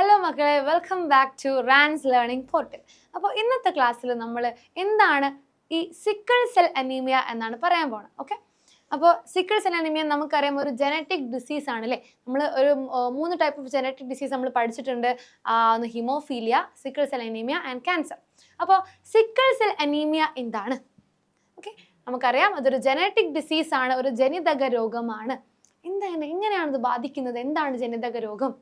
Hello മക്കളെ, welcome back to Rans learning portal. അപ്പോൾ ഇന്നത്തെ ക്ലാസ്സിൽ നമ്മൾ എന്താണ് ഈ സിക്കിൾ സെൽ അനീമിയ എന്നാണ് പറയാൻ പോകുന്നത്. ഓക്കെ, അപ്പോൾ സിക്കിൾ സെൽ അനീമിയ നമുക്കറിയാം ഒരു ജനറ്റിക് ഡിസീസ് ആണ് അല്ലേ. നമ്മൾ ഒരു 3 ടൈപ്പ് ഓഫ് ജനറ്റിക് ഡിസീസ് നമ്മൾ പഠിച്ചിട്ടുണ്ട്. Haemophilia, sickle cell anaemia and cancer. അപ്പോൾ സിക്കിൾ സെൽ അനീമിയ എന്താണ്? ഓക്കെ, നമുക്കറിയാം അതൊരു ജനറ്റിക് ഡിസീസ് ആണ്, ഒരു ജനിതക രോഗമാണ്. എങ്ങനെയാണ് ഇത് ബാധിക്കുന്നത്? എന്താണ് ജനിതക രോഗം?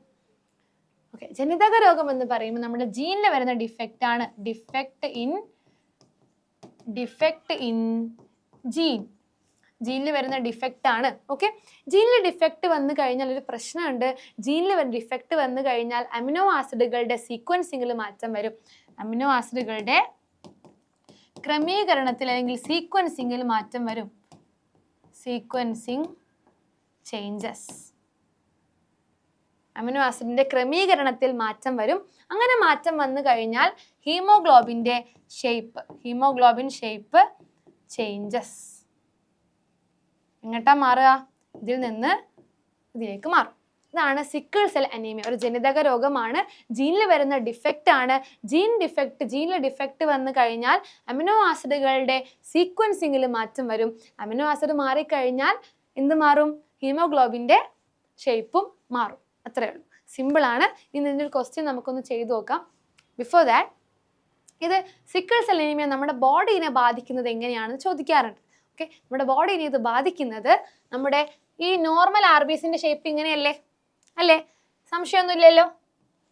ഓക്കെ, ജനിതക രോഗം എന്ന് പറയുമ്പോൾ നമ്മുടെ ജീനിൽ വരുന്ന ഡിഫക്റ്റ് ആണ്. ഡിഫക്റ്റ് ഇൻ ജീനിൽ വരുന്ന ഡിഫക്റ്റ് ആണ്. ഓക്കെ, ജീനിൽ ഡിഫക്റ്റ് വന്നു കഴിഞ്ഞാൽ ഒരു പ്രശ്നമുണ്ട്. ജീനിൽ ഡിഫക്റ്റ് വന്നു കഴിഞ്ഞാൽ അമിനോ ആസിഡുകളുടെ സീക്വൻസിങ്ങിൽ മാറ്റം വരും. അമിനോ ആസിഡുകളുടെ ക്രമീകരണത്തിൽ അല്ലെങ്കിൽ സീക്വൻസിങ്ങിൽ മാറ്റം വരും. സീക്വൻസിങ് ചേഞ്ചസ്, അമിനോ ആസിഡിന്റെ ക്രമീകരണത്തിൽ മാറ്റം വരും. അങ്ങനെ മാറ്റം വന്നു കഴിഞ്ഞാൽ ഹീമോഗ്ലോബിൻ ഷേപ്പ് ചേഞ്ചസ്. എങ്ങോട്ടാ മാറുക? ഇതിൽ നിന്ന് ഇതിലേക്ക് മാറും. ഇതാണ് സിക്കിൾ സെൽ അനീമിയ, ഒരു ജനിതക രോഗമാണ്, ജീനിൽ വരുന്ന ഡിഫക്റ്റ് ആണ്. ജീനിൽ ഡിഫക്റ്റ് വന്നു കഴിഞ്ഞാൽ അമിനോ ആസിഡുകളുടെ സീക്വൻസിങ്ങിൽ മാറ്റം വരും. അമിനോ ആസിഡ് മാറിക്കഴിഞ്ഞാൽ എന്ത് മാറും? ഹീമോഗ്ലോബിന്റെ ഷേപ്പും മാറും. അത്രേ ഉള്ളൂ, സിമ്പിൾ ആണ്. ഇനി ഇതിൻ്റെ ഒരു ക്വസ്റ്റ്യൻ നമുക്കൊന്ന് ചെയ്തു നോക്കാം. ബിഫോർ ദാറ്റ്, ഇത് സിക്കിൾ സെൽ അനീമിയ നമ്മുടെ ബോഡീനെ ബാധിക്കുന്നത് എങ്ങനെയാണെന്ന് ചോദിക്കാറുണ്ട്. ഓക്കെ, നമ്മുടെ ബോഡീനെ ഇത് ബാധിക്കുന്നത് നമ്മുടെ ഈ നോർമൽ RBCന്റെ ഷേപ്പ് ഇങ്ങനെയല്ലേ അല്ലേ? സംശയമൊന്നുമില്ലല്ലോ.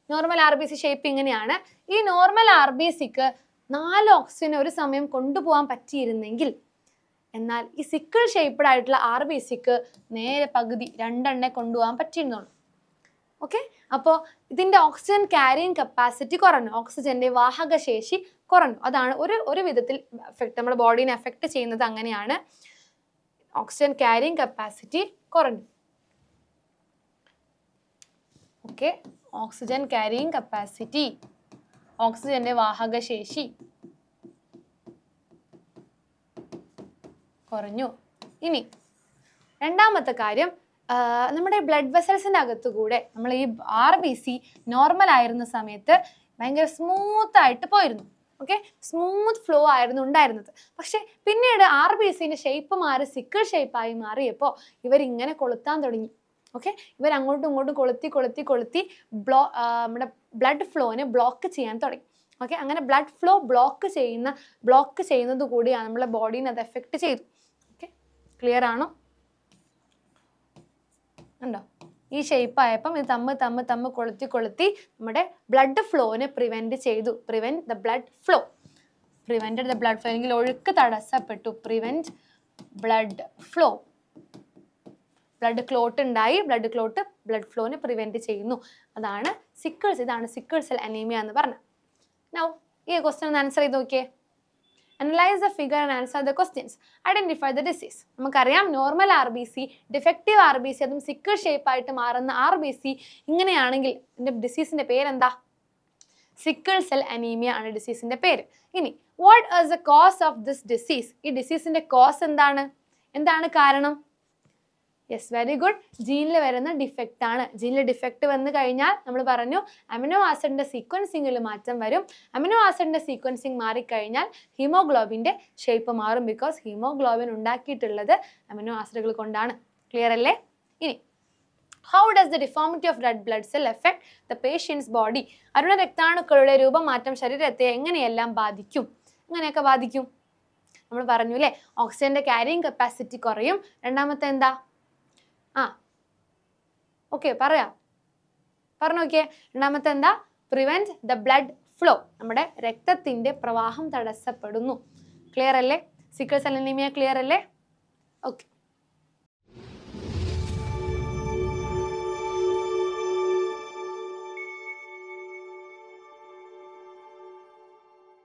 നോർമൽ RBC ഷേപ്പ് ഇങ്ങനെയാണ്. ഈ നോർമൽ RBCക്ക് 4 ഓക്സിജൻ ഒരു സമയം കൊണ്ടുപോകാൻ പറ്റിയിരുന്നെങ്കിൽ, എന്നാൽ ഈ സിക്കിൾ ഷേപ്പ്ഡ് ആയിട്ടുള്ള RBCക്ക് നേരെ പകുതി 2 കൊണ്ടുപോകാൻ പറ്റിയിരുന്നുള്ളൂ. ഓക്കെ, അപ്പോൾ ഇതിൻ്റെ ഓക്സിജൻ ക്യാരിയിങ് കപ്പാസിറ്റി കുറഞ്ഞു, ഓക്സിജന്റെ വാഹകശേഷി കുറഞ്ഞു. അതാണ് ഒരു വിധത്തിൽ നമ്മുടെ ബോഡീനെ എഫക്റ്റ് ചെയ്യുന്നത്. അങ്ങനെയാണ്, ഓക്സിജൻ ക്യാരിയിങ് കപ്പാസിറ്റി കുറഞ്ഞു. ഓക്കെ, ഓക്സിജൻ ക്യാരിയിങ് കപ്പാസിറ്റി, ഓക്സിജന്റെ വാഹകശേഷി കുറഞ്ഞു. ഇനി രണ്ടാമത്തെ കാര്യം, നമ്മുടെ ബ്ലഡ് വെസൽസിൻ്റെ അകത്തുകൂടെ നമ്മൾ ഈ RBC നോർമൽ ആയിരുന്ന സമയത്ത് ഭയങ്കര സ്മൂത്ത് ആയിട്ട് പോയിരുന്നു. ഓക്കെ, സ്മൂത്ത് ഫ്ലോ ആയിരുന്നു ഉണ്ടായിരുന്നത്. പക്ഷെ പിന്നീട് RBCന്റെ ഷേപ്പ് മാറി സിക്കിൾ ഷേപ്പായി മാറിയപ്പോൾ ഇവരിങ്ങനെ കൊളുത്താൻ തുടങ്ങി. ഓക്കെ, ഇവർ അങ്ങോട്ടും ഇങ്ങോട്ടും കൊളുത്തി നമ്മുടെ ബ്ലഡ് ഫ്ലോനെ ബ്ലോക്ക് ചെയ്യാൻ തുടങ്ങി. ഓക്കെ, അങ്ങനെ ബ്ലഡ് ഫ്ലോ ബ്ലോക്ക് ചെയ്യുന്നത് കൂടിയാണ് നമ്മളെ ബോഡീനെ അത് എഫക്റ്റ് ചെയ്തു. ഓക്കെ, ക്ലിയർ ആണോ? ഉണ്ടോ? ഈ ഷേപ്പ് ആയപ്പം ഇത് തമ്മ് കൊളുത്തി നമ്മുടെ ബ്ലഡ് ഫ്ലോനെ പ്രിവെന്റ് ചെയ്തു. പ്രിവെന്റ് ദ ബ്ലഡ് ഫ്ലോ, അല്ലെങ്കിൽ ഒഴുക്ക് തടസ്സപ്പെട്ടു. Prevent blood flow, blood clot ഉണ്ടായി. ബ്ലഡ് ഫ്ലോനെ പ്രിവെന്റ് ചെയ്യുന്നു. ഇതാണ് സിക്കിൾ സെൽ അനീമിയ എന്ന് പറഞ്ഞത്. നൗ ഈ ക്വസ്റ്റ്യൻ ഒന്ന് ആൻസർ ചെയ്ത് നോക്കിയേ. Analyze the figure and answer the questions. Identify the disease. നമുക്കറിയാം നോർമൽ RBC, ഡിഫക്റ്റീവ് RBC, അതും സിക്കിൾ ഷേപ്പ് ആയിട്ട് മാറുന്ന RBC ഇങ്ങനെയാണെങ്കിൽ ഇതിന്റെ ഡിസീസിന്റെ പേരെന്താ? സിക്കിൾ സെൽ അനീമിയ ആണ് ഡിസീസിന്റെ പേര്. ഇനി what is the cause of this disease? ഈ ഡിസീസിന്റെ കോസ് എന്താണ് കാരണം? Yes, very good. ജീനിൽ വരുന്ന ഡിഫക്റ്റ് ആണ്. ജീനിൽ ഡിഫക്റ്റ് വന്നു കഴിഞ്ഞാൽ നമ്മൾ പറഞ്ഞു അമിനോ ആസിഡിന്റെ സീക്വൻസിങ്ങിൽ മാറ്റം വരും. അമിനോ ആസിഡിന്റെ സീക്വൻസിങ് മാറിക്കഴിഞ്ഞാൽ ഹീമോഗ്ലോബിന്റെ ഷേപ്പ് മാറും. ബിക്കോസ് ഹീമോഗ്ലോബിൻ ഉണ്ടാക്കിയിട്ടുള്ളത് അമിനോ ആസിഡുകൾ കൊണ്ടാണ്. ക്ലിയർ അല്ലേ? ഇനി how does the deformity of red blood cell effect the patient's body? അരുണ രക്താണുക്കളുടെ രൂപമാറ്റം ശരീരത്തെ എങ്ങനെയെല്ലാം ബാധിക്കും? എങ്ങനെയൊക്കെ ബാധിക്കും? നമ്മൾ പറഞ്ഞു അല്ലേ, ഓക്സിജന്റെ ക്യാരിയിങ് കപ്പാസിറ്റി കുറയും. രണ്ടാമത്തെ എന്താ? ഓക്കെ, പറഞ്ഞു നോക്കിയേ. രണ്ടാമത്തെ എന്താ? പ്രിവെന്റ് ദ ബ്ലഡ് ഫ്ലോ, നമ്മുടെ രക്തത്തിന്റെ പ്രവാഹം തടസ്സപ്പെടുന്നു. ക്ലിയർ അല്ലേ? സിക്കിൾ സെൽ അനീമിയ ക്ലിയർ അല്ലേ? ഓക്കെ.